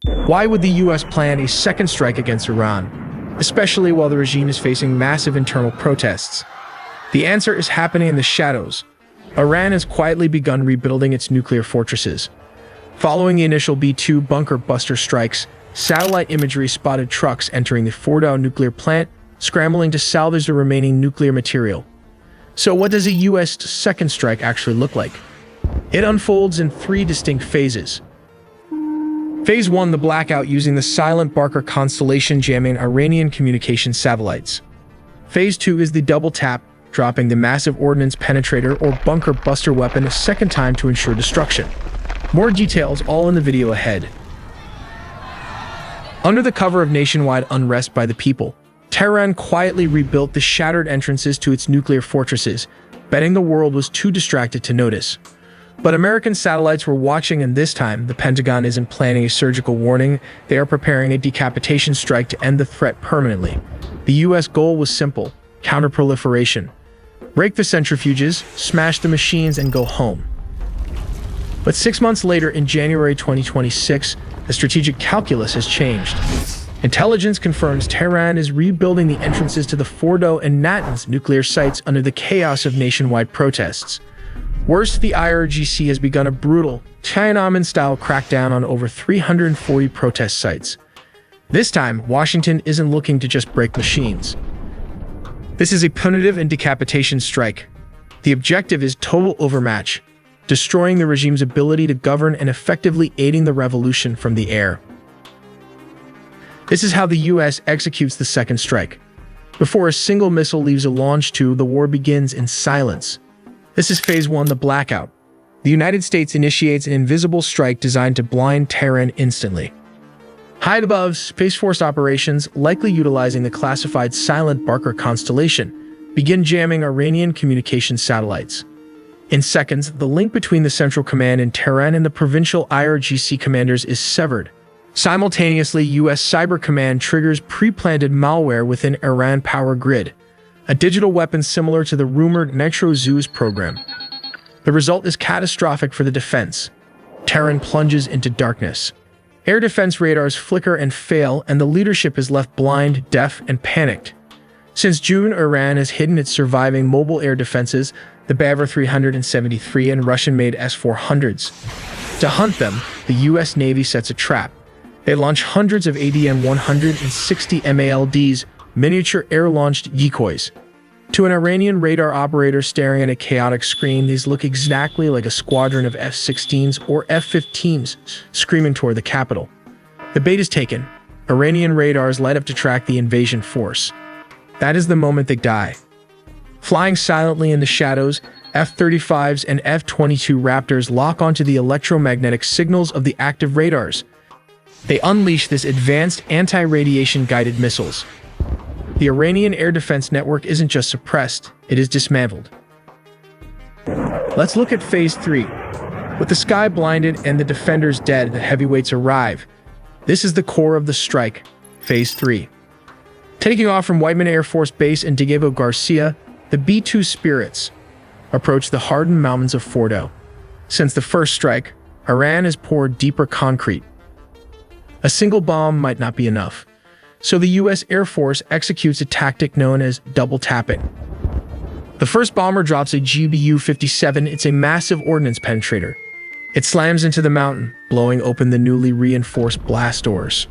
Why would the US plan a second strike against Iran, especially while the regime is facing massive internal protests? The answer is happening in the shadows. Iran has quietly begun rebuilding its nuclear fortresses. Following the initial B-2 bunker buster strikes, satellite imagery spotted trucks entering the Fordow nuclear plant, scrambling to salvage the remaining nuclear material. So what does a US second strike actually look like? It unfolds in three distinct phases. Phase 1, the Blackout, using the silent Barker constellation jamming Iranian communication satellites. Phase 2 is the double tap, dropping the Massive Ordnance Penetrator or bunker buster weapon a second time to ensure destruction. More details all in the video ahead. Under the cover of nationwide unrest by the people, Tehran quietly rebuilt the shattered entrances to its nuclear fortresses, betting the world was too distracted to notice. But American satellites were watching, and this time, the Pentagon isn't planning a surgical warning, they are preparing a decapitation strike to end the threat permanently. The US goal was simple: counterproliferation. Break the centrifuges, smash the machines, and go home. But 6 months later, in January 2026, the strategic calculus has changed. Intelligence confirms Tehran is rebuilding the entrances to the Fordow and Natanz nuclear sites under the chaos of nationwide protests. Worse, the IRGC has begun a brutal, Tiananmen-style crackdown on over 340 protest sites. This time, Washington isn't looking to just break machines. This is a punitive and decapitation strike. The objective is total overmatch, destroying the regime's ability to govern and effectively aiding the revolution from the air. This is how the US executes the second strike. Before a single missile leaves a launch tube, the war begins in silence. This is Phase 1, the Blackout. The United States initiates an invisible strike designed to blind Tehran instantly. Hide above, Space Force operations, likely utilizing the classified silent Barker constellation, begin jamming Iranian communication satellites. In seconds, the link between the Central Command in Tehran and the provincial IRGC commanders is severed. Simultaneously, US Cyber Command triggers pre-planted malware within Iran power grid, a digital weapon similar to the rumored Nitro Zeus program. The result is catastrophic for the defense. Tehran plunges into darkness. Air defense radars flicker and fail, and the leadership is left blind, deaf, and panicked. Since June, Iran has hidden its surviving mobile air defenses, the Bavar 373 and Russian-made S-400s. To hunt them, the US Navy sets a trap. They launch hundreds of ADM-160 MALDs, miniature air-launched decoys. To an Iranian radar operator staring at a chaotic screen, these look exactly like a squadron of F-16s or F-15s screaming toward the capital. The bait is taken. Iranian radars light up to track the invasion force. That is the moment they die. Flying silently in the shadows, F-35s and F-22 Raptors lock onto the electromagnetic signals of the active radars. They unleash this advanced anti-radiation guided missiles. The Iranian air defense network isn't just suppressed, it is dismantled. Let's look at Phase 3. With the sky blinded and the defenders dead, the heavyweights arrive. This is the core of the strike, Phase 3. Taking off from Whiteman Air Force Base in Diego Garcia, the B-2 Spirits approach the hardened mountains of Fordow. Since the first strike, Iran has poured deeper concrete. A single bomb might not be enough, so the US Air Force executes a tactic known as double tapping. The first bomber drops a GBU-57, it's a massive ordnance penetrator. It slams into the mountain, blowing open the newly reinforced blast doors.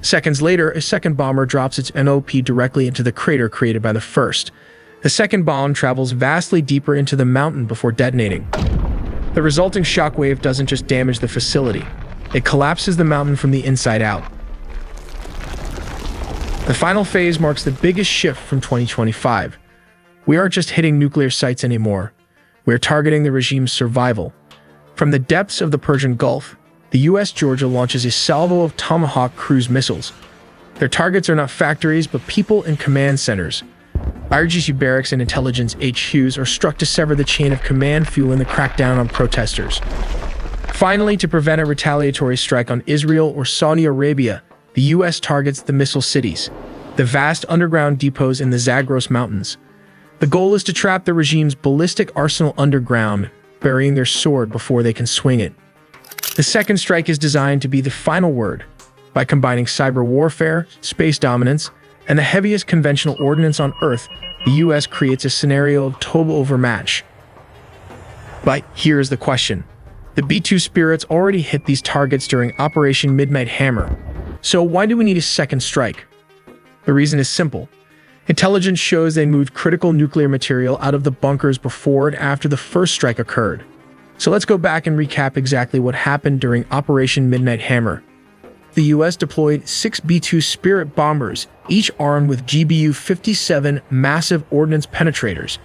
Seconds later, a second bomber drops its NOP directly into the crater created by the first. The second bomb travels vastly deeper into the mountain before detonating. The resulting shockwave doesn't just damage the facility, it collapses the mountain from the inside out. The final phase marks the biggest shift from 2025. We aren't just hitting nuclear sites anymore. We're targeting the regime's survival. From the depths of the Persian Gulf, the US Georgia launches a salvo of Tomahawk cruise missiles. Their targets are not factories, but people and command centers. IRGC barracks and intelligence HQs are struck to sever the chain of command, fueling the crackdown on protesters. Finally, to prevent a retaliatory strike on Israel or Saudi Arabia, the US targets the missile cities, the vast underground depots in the Zagros Mountains. The goal is to trap the regime's ballistic arsenal underground, burying their sword before they can swing it. The second strike is designed to be the final word, By combining cyber warfare, space dominance, and the heaviest conventional ordnance on Earth, the US creates a scenario of total overmatch. But here's the question. The B-2 Spirits already hit these targets during Operation Midnight Hammer. So why do we need a second strike? The reason is simple. Intelligence shows they moved critical nuclear material out of the bunkers before and after the first strike occurred. So let's go back and recap exactly what happened during Operation Midnight Hammer. The US deployed 6 B-2 Spirit bombers, each armed with GBU-57 Massive Ordnance Penetrators,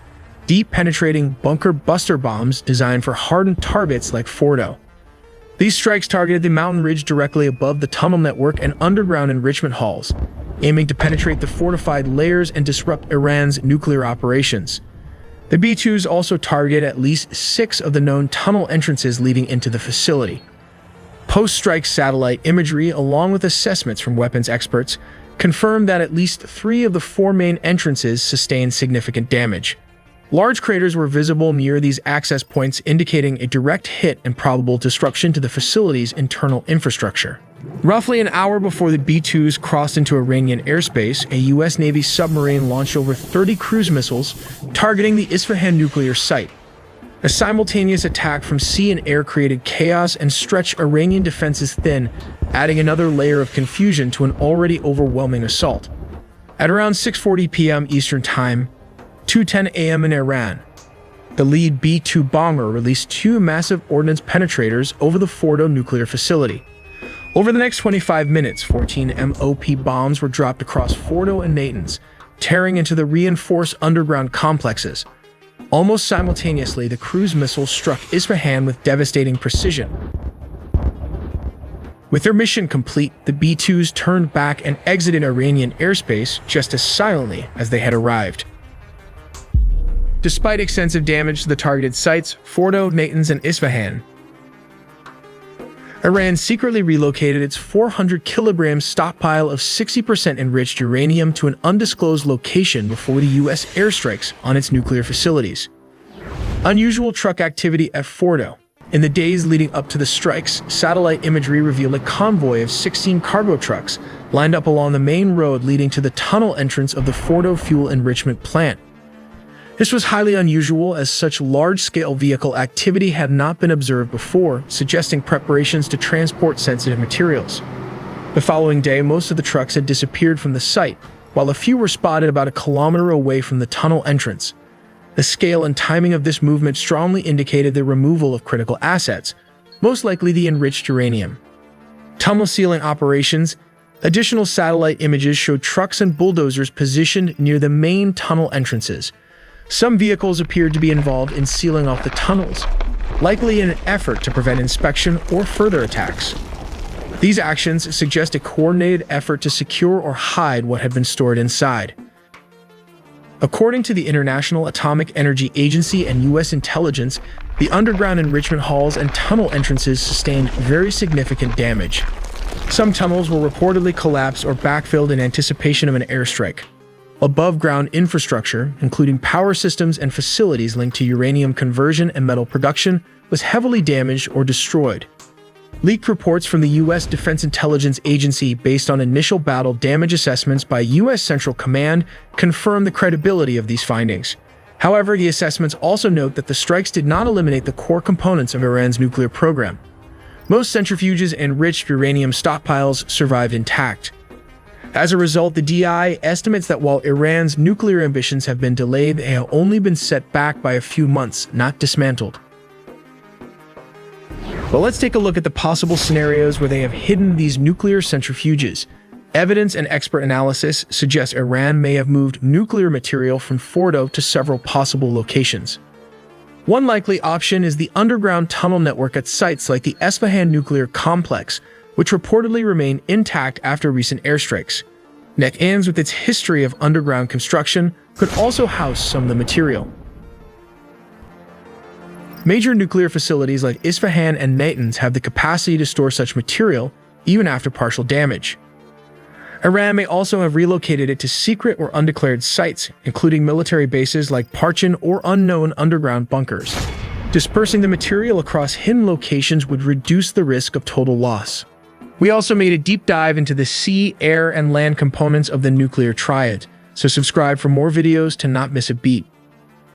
deep penetrating bunker buster bombs designed for hardened targets like Fordow. These strikes targeted the mountain ridge directly above the tunnel network and underground enrichment halls, aiming to penetrate the fortified layers and disrupt Iran's nuclear operations. The B-2s also targeted at least 6 of the known tunnel entrances leading into the facility. Post-strike satellite imagery, along with assessments from weapons experts, confirmed that at least 3 of the 4 main entrances sustained significant damage. Large craters were visible near these access points, indicating a direct hit and probable disruption to the facility's internal infrastructure. Roughly an hour before the B-2s crossed into Iranian airspace, a U.S. Navy submarine launched over 30 cruise missiles targeting the Isfahan nuclear site. A simultaneous attack from sea and air created chaos and stretched Iranian defenses thin, adding another layer of confusion to an already overwhelming assault. At around 6:40 p.m. Eastern Time, 2:10 a.m. in Iran, the lead B-2 bomber released 2 massive ordnance penetrators over the Fordow nuclear facility. Over the next 25 minutes, 14 MOP bombs were dropped across Fordow and Natanz, tearing into the reinforced underground complexes. Almost simultaneously, the cruise missiles struck Isfahan with devastating precision. With their mission complete, the B-2s turned back and exited Iranian airspace just as silently as they had arrived. Despite extensive damage to the targeted sites, Fordow, Natanz, and Isfahan, Iran secretly relocated its 400-kilogram stockpile of 60% enriched uranium to an undisclosed location before the U.S. airstrikes on its nuclear facilities. Unusual truck activity at Fordow. In the days leading up to the strikes, satellite imagery revealed a convoy of 16 cargo trucks lined up along the main road leading to the tunnel entrance of the Fordow fuel enrichment plant. This was highly unusual, as such large-scale vehicle activity had not been observed before, suggesting preparations to transport sensitive materials. The following day, most of the trucks had disappeared from the site, while a few were spotted about a kilometer away from the tunnel entrance. The scale and timing of this movement strongly indicated the removal of critical assets, most likely the enriched uranium. Tunnel sealing operations. Additional satellite images showed trucks and bulldozers positioned near the main tunnel entrances. Some vehicles appeared to be involved in sealing off the tunnels, likely in an effort to prevent inspection or further attacks. These actions suggest a coordinated effort to secure or hide what had been stored inside. According to the International Atomic Energy Agency and U.S. intelligence, the underground enrichment halls and tunnel entrances sustained very significant damage. Some tunnels were reportedly collapsed or backfilled in anticipation of an airstrike. Above-ground infrastructure, including power systems and facilities linked to uranium conversion and metal production, was heavily damaged or destroyed. Leaked reports from the U.S. Defense Intelligence Agency, based on initial battle damage assessments by U.S. Central Command, confirm the credibility of these findings. However, the assessments also note that the strikes did not eliminate the core components of Iran's nuclear program. Most centrifuges and enriched uranium stockpiles survived intact. As a result, the DI estimates that while Iran's nuclear ambitions have been delayed, they have only been set back by a few months, not dismantled. But let's take a look at the possible scenarios where they have hidden these nuclear centrifuges. Evidence and expert analysis suggest Iran may have moved nuclear material from Fordow to several possible locations. One likely option is the underground tunnel network at sites like the Isfahan nuclear complex, which reportedly remain intact after recent airstrikes. Natanz, with its history of underground construction, could also house some of the material. Major nuclear facilities like Isfahan and Natanz have the capacity to store such material, even after partial damage. Iran may also have relocated it to secret or undeclared sites, including military bases like Parchin or unknown underground bunkers. Dispersing the material across hidden locations would reduce the risk of total loss. We also made a deep dive into the sea, air, and land components of the nuclear triad, so subscribe for more videos to not miss a beat.